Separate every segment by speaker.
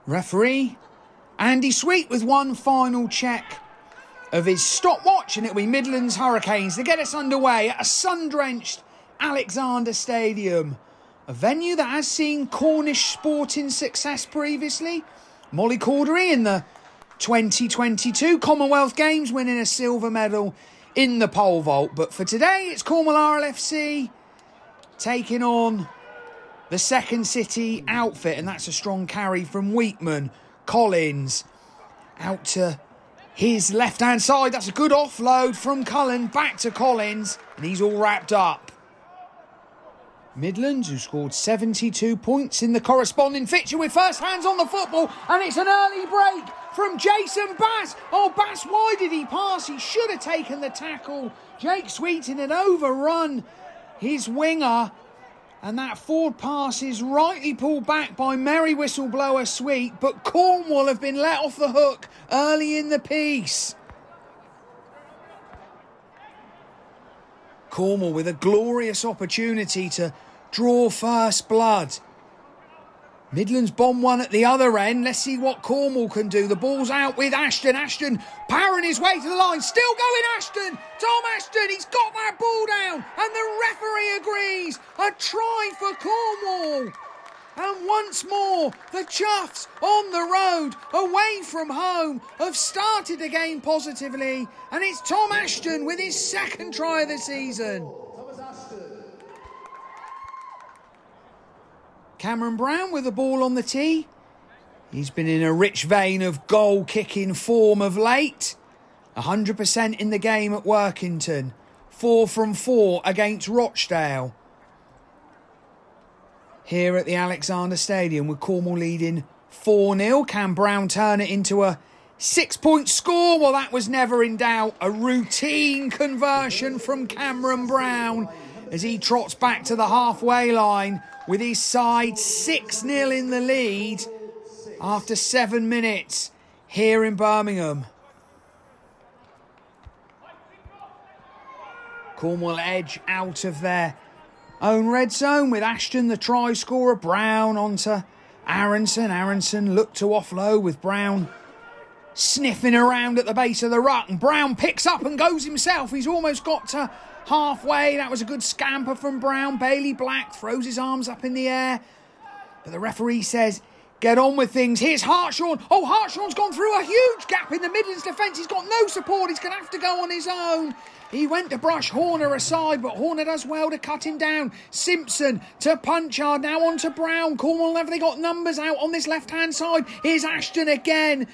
Speaker 1: Referee Andy Sweet with one final check of his stopwatch, and it'll be Midlands Hurricanes to get us underway at a sun-drenched Alexander Stadium, a venue that has seen Cornish sporting success previously. Molly Cordery in the 2022 Commonwealth Games winning a silver medal in the pole vault, but for today it's Cornwall RLFC taking on the Second City outfit, and that's a strong carry from Wheatman. Collins out to his left-hand side. That's a good offload from Cullen back to Collins, and he's all wrapped up. Midlands, who scored 72 points in the corresponding fixture, with first hands on the football, and it's an early break from Jason Bass. Oh, Bass, why did he pass? He should have taken the tackle. Jake Sweeting had overrun his winger, and that forward pass is rightly pulled back by merry whistleblower Sweet, but Cornwall have been let off the hook early in the piece. Cornwall with a glorious opportunity to draw first blood. Midlands bomb one at the other end. Let's see what Cornwall can do. The ball's out with Ashton. Ashton powering his way to the line. Still going Ashton. Tom Ashton, he's got that ball down. And the referee agrees. A try for Cornwall. And once more, the Chuffs on the road, away from home, have started the game positively. And it's Tom Ashton with his second try of the season. Cameron Brown with the ball on the tee. He's been in a rich vein of goal-kicking form of late. 100% in the game at Workington. 4 from 4 against Rochdale. Here at the Alexander Stadium, with Cornwall leading 4-0. Can Brown turn it into a 6-point score? Well, that was never in doubt. A routine conversion from Cameron Brown as he trots back to the halfway line with his side 6-0 in the lead after 7 minutes here in Birmingham. Cornwall edge out of their own red zone with Ashton, the try scorer. Brown onto Aronson. Aronson looked to offload with Brown sniffing around at the base of the ruck, and Brown picks up and goes himself. He's almost got to halfway. That was a good scamper from Brown. Bailey Black throws his arms up in the air, but the referee says get on with things. Here's Hartshawn. Oh, Hartshawn's gone through a huge gap in the Midlands defence. He's got no support. He's going to have to go on his own. He went to brush Horner aside, but Horner does well to cut him down. Simpson to Punchard, now on to Brown. Cornwall, have they got numbers out on this left-hand side? Here's Ashton again,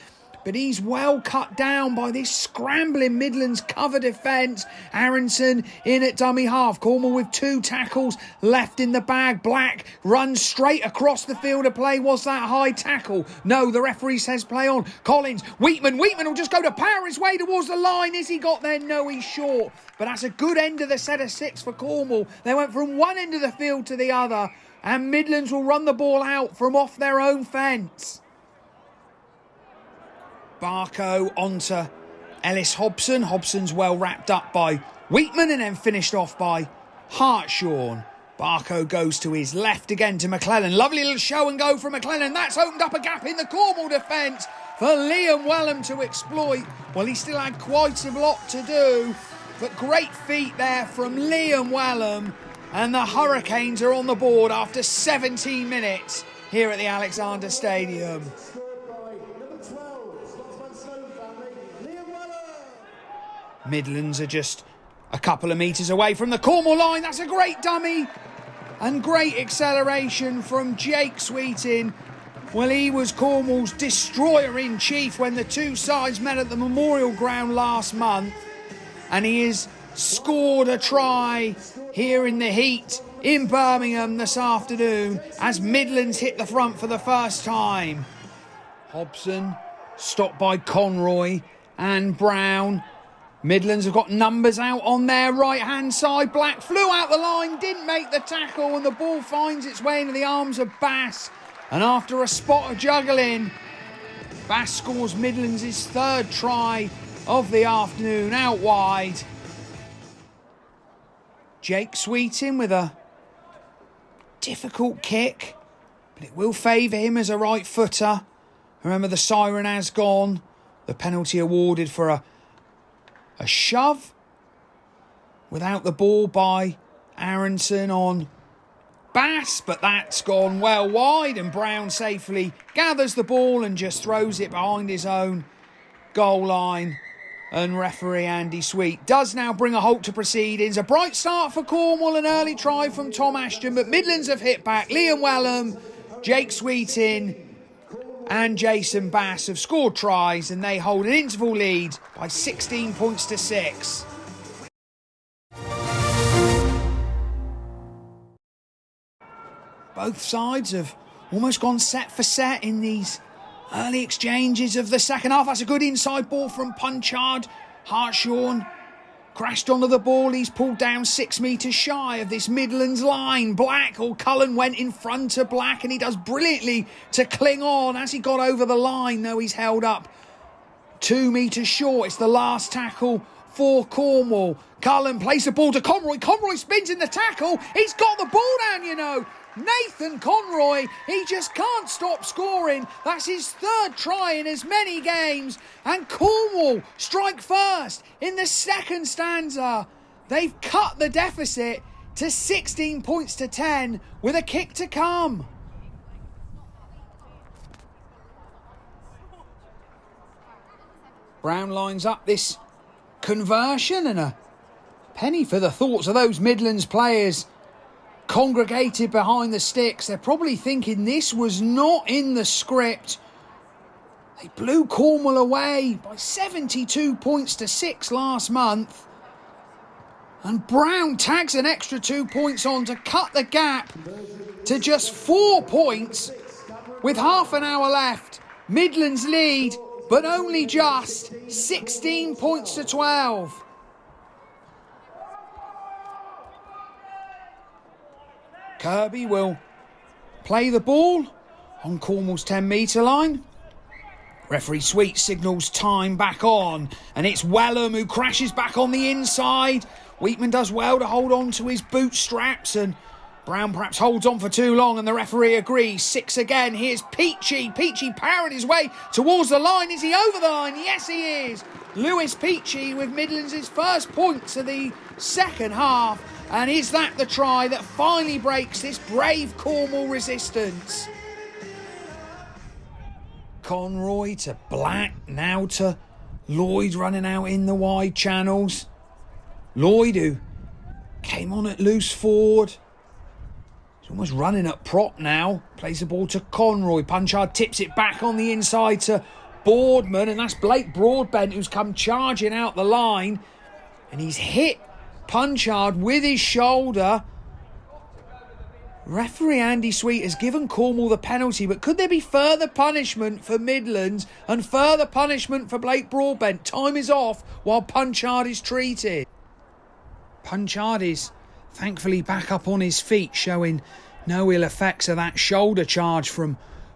Speaker 1: but he's well cut down by this scrambling Midlands cover defence. Aronson in at dummy half. Cornwall with 2 tackles left in the bag. Black runs straight across the field of play. Was that high tackle? No, the referee says play on. Collins, Wheatman will just go to power his way towards the line. Is he got there? No, he's short. But that's a good end of the set of 6 for Cornwall. They went from one end of the field to the other, and Midlands will run the ball out from off their own fence. Barco onto Ellis Hobson. Hobson's well wrapped up by Wheatman and then finished off by Hartshawn. Barco goes to his left again to McClellan. Lovely little show and go from McClellan. That's opened up a gap in the Cornwall defence for Liam Wellham to exploit. Well, he still had quite a lot to do, but great feat there from Liam Wellham, and the Hurricanes are on the board after 17 minutes here at the Alexander Stadium. Midlands are just a couple of metres away from the Cornwall line. That's a great dummy and great acceleration from Jake Sweeting. Well, he was Cornwall's destroyer-in-chief when the two sides met at the Memorial Ground last month, and he has scored a try here in the heat in Birmingham this afternoon as Midlands hit the front for the first time. Hobson stopped by Conroy and Brown. Midlands have got numbers out on their right-hand side. Black flew out the line, didn't make the tackle, and the ball finds its way into the arms of Bass. And after a spot of juggling, Bass scores Midlands' his 3rd try of the afternoon out wide. Jake Sweeting with a difficult kick, but it will favour him as a right footer. Remember, the siren has gone. The penalty awarded for a shove without the ball by Aronson on Bass, but that's gone well wide, and Brown safely gathers the ball and just throws it behind his own goal line. And referee Andy Sweet does now bring a halt to proceedings. A bright start for Cornwall, an early try from Tom Ashton, but Midlands have hit back. Liam Wellham, Jake Sweetin and Jason Bass have scored tries, and they hold an interval lead by 16 points to 6. Both sides have almost gone set for set in these early exchanges of the second half. That's a good inside ball from Punchard. Hartshorn crashed onto the ball. He's pulled down 6 metres shy of this Midlands line. Black, or Cullen, went in front of Black, and he does brilliantly to cling on as he got over the line, though he's held up 2 metres short. It's the last tackle for Cornwall. Cullen plays the ball to Conroy. Conroy spins in the tackle. He's got the ball down, you know. Nathan Conroy, he just can't stop scoring. That's his 3rd try in as many games. And Cornwall strike first in the second stanza. They've cut the deficit to 16 points to 10 with a kick to come. Brown lines up this conversion, and a penny for the thoughts of those Midlands players congregated behind the sticks. They're probably thinking this was not in the script. They blew Cornwall away by 72 points to 6 last month. And Brown tags an extra 2 points on to cut the gap to just 4 points with half an hour left. Midlands lead, but only just 16 points to 12. Kirby will play the ball on Cornwall's 10-metre line. Referee Sweet signals time back on, and it's Wellham who crashes back on the inside. Wheatman does well to hold on to his bootstraps, and Brown perhaps holds on for too long, and the referee agrees. 6 again. Here's Peachy. Peachy powering his way towards the line. Is he over the line? Yes, he is. Lewis Peachy with Midlands' first points of the second half. And is that the try that finally breaks this brave Cornwall resistance? Conroy to Black, now to Lloyd running out in the wide channels. Lloyd, who came on at loose forward, he's almost running at prop now. Plays the ball to Conroy. Punchard tips it back on the inside to Boardman, and that's Blake Broadbent who's come charging out the line, and he's hit Punchard with his shoulder. Referee Andy Sweet has given Cornwall the penalty, but could there be further punishment for Midlands and further punishment for Blake Broadbent? Time is off while Punchard is treated. Punchard is thankfully back up on his feet, showing no ill effects of that shoulder charge from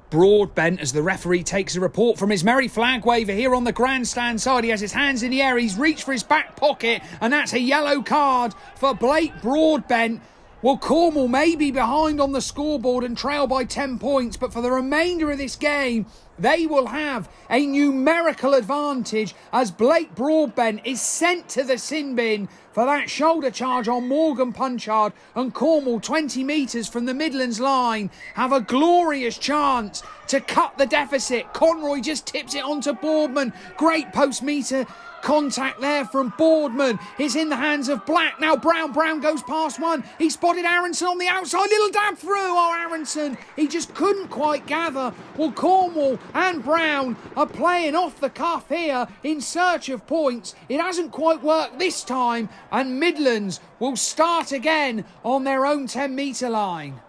Speaker 1: Broadbent as the referee takes a report from his merry flag waver here on the grandstand side. He has his hands in the air, he's reached for his back pocket, and that's a yellow card for Blake Broadbent. Well, Cornwall may be behind on the scoreboard and trail by 10 points, but for the remainder of this game, they will have a numerical advantage as Blake Broadbent is sent to the sin bin for that shoulder charge on Morgan Punchard, and Cornwall, 20 metres from the Midlands line, have a glorious chance to cut the deficit. Conroy just tips it onto Boardman. Great post-metre contact there from Boardman. It's in the hands of Black. Now Brown goes past one. He spotted Aronson on the outside. Little dab through. Oh, Aronson, he just couldn't quite gather. Well, Cornwall and Brown are playing off the cuff here in search of points. It hasn't quite worked this time, and Midlands will start again on their own 10-metre line.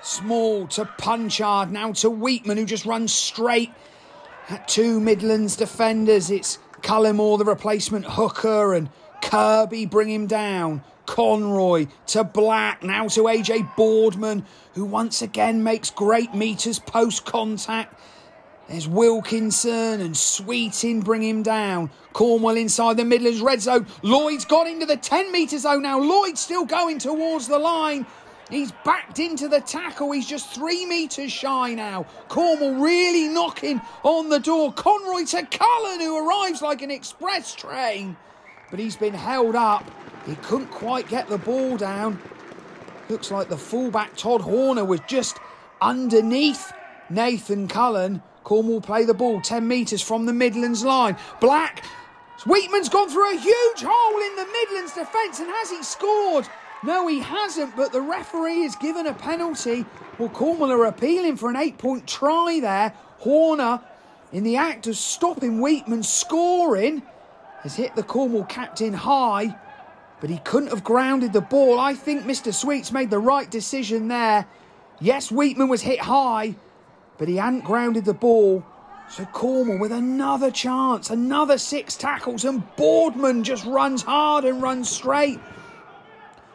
Speaker 1: Small to Punchard, now to Wheatman, who just runs straight at 2 Midlands defenders. It's Cullimore, the replacement hooker, and Kirby bring him down. Conroy to Black, now to AJ Boardman, who once again makes great metres post-contact. There's Wilkinson and Sweetin bring him down. Cornwall inside the Midlands red zone. Lloyd's got into the 10-metre zone now. Lloyd still going towards the line. He's backed into the tackle. He's just 3 metres shy now. Cornwall really knocking on the door. Conroy to Cullen, who arrives like an express train. But he's been held up. He couldn't quite get the ball down. Looks like the fullback Todd Horner was just underneath Nathan Cullen. Cornwall play the ball 10 metres from the Midlands line. Black. Wheatman's gone through a huge hole in the Midlands defence, and has he scored? No, he hasn't, but the referee has given a penalty. Well, Cornwall are appealing for an 8-point try there. Horner, in the act of stopping Wheatman scoring, has hit the Cornwall captain high, but he couldn't have grounded the ball. I think Mr. Sweets made the right decision there. Yes, Wheatman was hit high, but he hadn't grounded the ball. So Cornwall with another chance, another 6 tackles, and Boardman just runs hard and runs straight.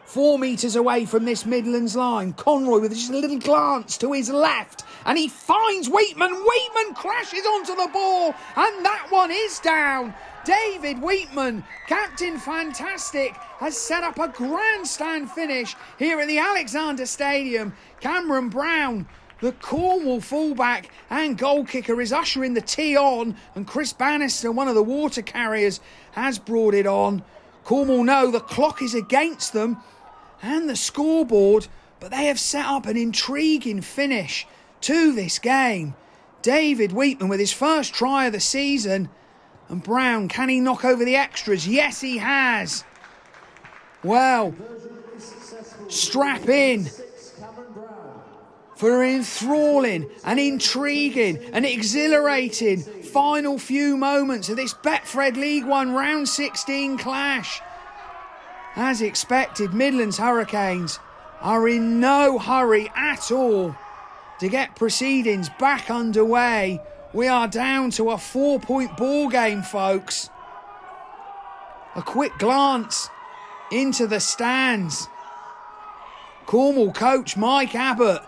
Speaker 1: 4 metres away from this Midlands line. Conroy with just a little glance to his left, and he finds Wheatman. Wheatman crashes onto the ball, and that one is down. David Wheatman, Captain Fantastic, has set up a grandstand finish here at the Alexander Stadium. Cameron Brown, the Cornwall fullback and goal kicker, is ushering the tee on, and Chris Bannister, one of the water carriers, has brought it on. Cornwall know the clock is against them and the scoreboard, but they have set up an intriguing finish to this game. David Wheatman with his first try of the season, and Brown, can he knock over the extras? Yes, he has. Well, strap in for an enthralling and intriguing and exhilarating final few moments of this Betfred League 1 Round 16 clash. As expected, Midlands Hurricanes are in no hurry at all to get proceedings back underway. We are down to a 4-point ball game, folks. A quick glance into the stands. Cornwall coach Mike Abbott,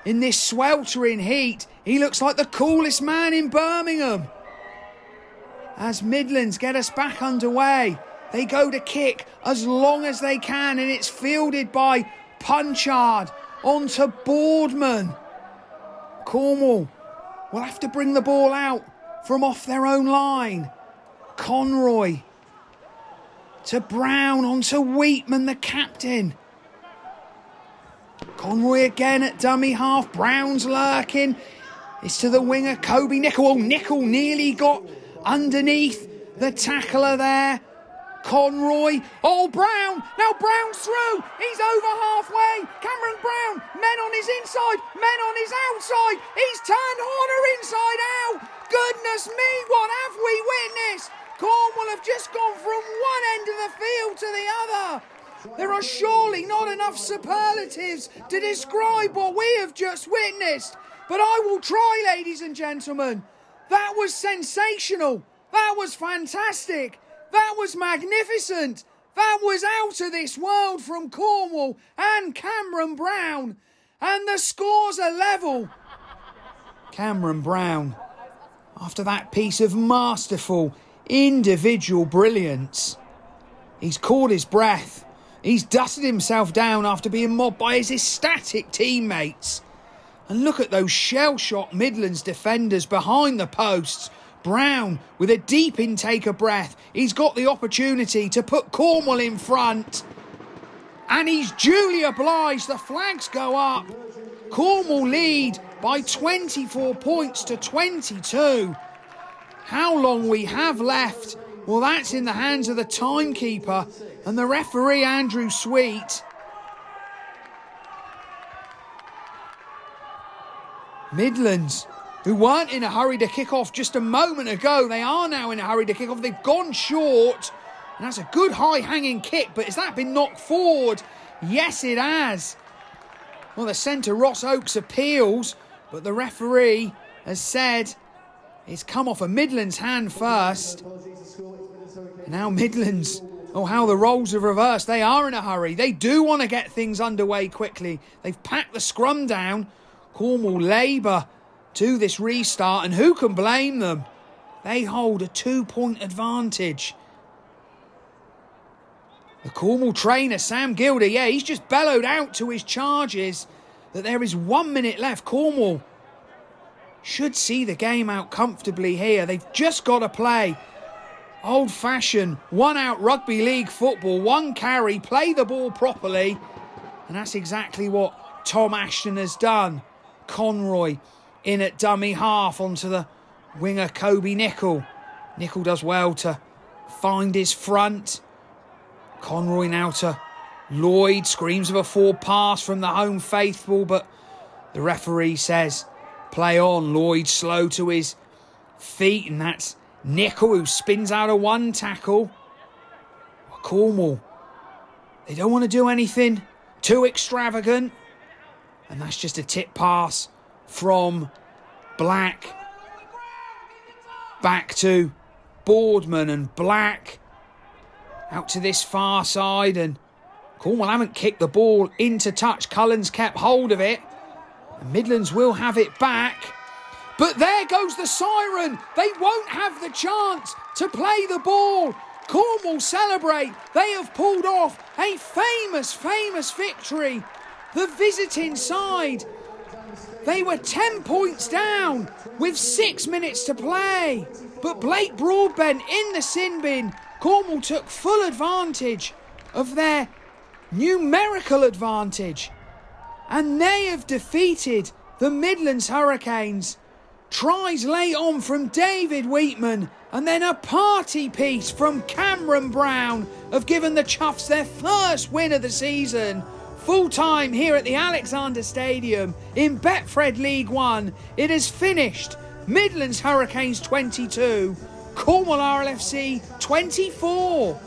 Speaker 1: in this sweltering heat, he looks like the coolest man in Birmingham. As Midlands get us back underway, they go to kick as long as they can, and it's fielded by Punchard onto Boardman. Cornwall will have to bring the ball out from off their own line. Conroy to Brown onto Wheatman, the captain. Conroy again at dummy half. Brown's lurking. It's to the winger, Kobe Nickel. Oh, Nickel nearly got underneath the tackler there. Conroy. Oh, Brown. Now Brown's through. He's over halfway. Cameron Brown. Men on his inside. Men on his outside. He's turned Horner inside out. Goodness me, what have we witnessed? Cornwall have just gone from one end of the field to the other. There are surely not enough superlatives to describe what we have just witnessed. But I will try, ladies and gentlemen. That was sensational. That was fantastic. That was magnificent. That was out of this world from Cornwall and Cameron Brown. And the scores are level. Cameron Brown, after that piece of masterful individual brilliance, he's caught his breath. He's dusted himself down after being mobbed by his ecstatic teammates. And look at those shell-shocked Midlands defenders behind the posts. Brown, with a deep intake of breath, he's got the opportunity to put Cornwall in front. And he's duly obliged. The flags go up. Cornwall lead by 24 points to 22. How long we have left? Well, that's in the hands of the timekeeper and the referee, Andrew Sweet. Midlands, who weren't in a hurry to kick off just a moment ago, they are now in a hurry to kick off. They've gone short, and that's a good high-hanging kick, but has that been knocked forward? Yes, it has. Well, the centre, Ross Oakes, appeals, but the referee has said it's come off a Midlands hand first. And now Midlands, oh, how the roles have reversed. They are in a hurry. They do want to get things underway quickly. They've packed the scrum down. Cornwall labour to this restart, and who can blame them? They hold a 2-point advantage. The Cornwall trainer, Sam Gilder, he's just bellowed out to his charges that there is 1 minute left. Cornwall should see the game out comfortably here. They've just got to play old-fashioned, one-out rugby league football, one carry, play the ball properly. And that's exactly what Tom Ashton has done. Conroy in at dummy half onto the winger Kobe Nicol. Nicol does well to find his front. Conroy now to Lloyd, screams of a forward pass from the home faithful, but the referee says play on. Lloyd slow to his feet, and that's Nicol who spins out of one tackle. Cornwall, they don't want to do anything too extravagant, and that's just a tip pass from Black back to Boardman, and Black out to this far side, and Cornwall haven't kicked the ball into touch. Cullen's kept hold of it, and Midlands will have it back. But there goes the siren. They won't have the chance to play the ball. Cornwall celebrate. They have pulled off a famous, famous victory. The visiting side, they were 10 points down with 6 minutes to play. But Blake Broadbent in the sin bin. Cornwall took full advantage of their numerical advantage, and they have defeated the Midlands Hurricanes. Tries late on from David Wheatman, and then a party piece from Cameron Brown have given the Chuffs their first win of the season. Full time here at the Alexander Stadium in Betfred League 1. It has finished Midlands Hurricanes 22, Cornwall RLFC 24.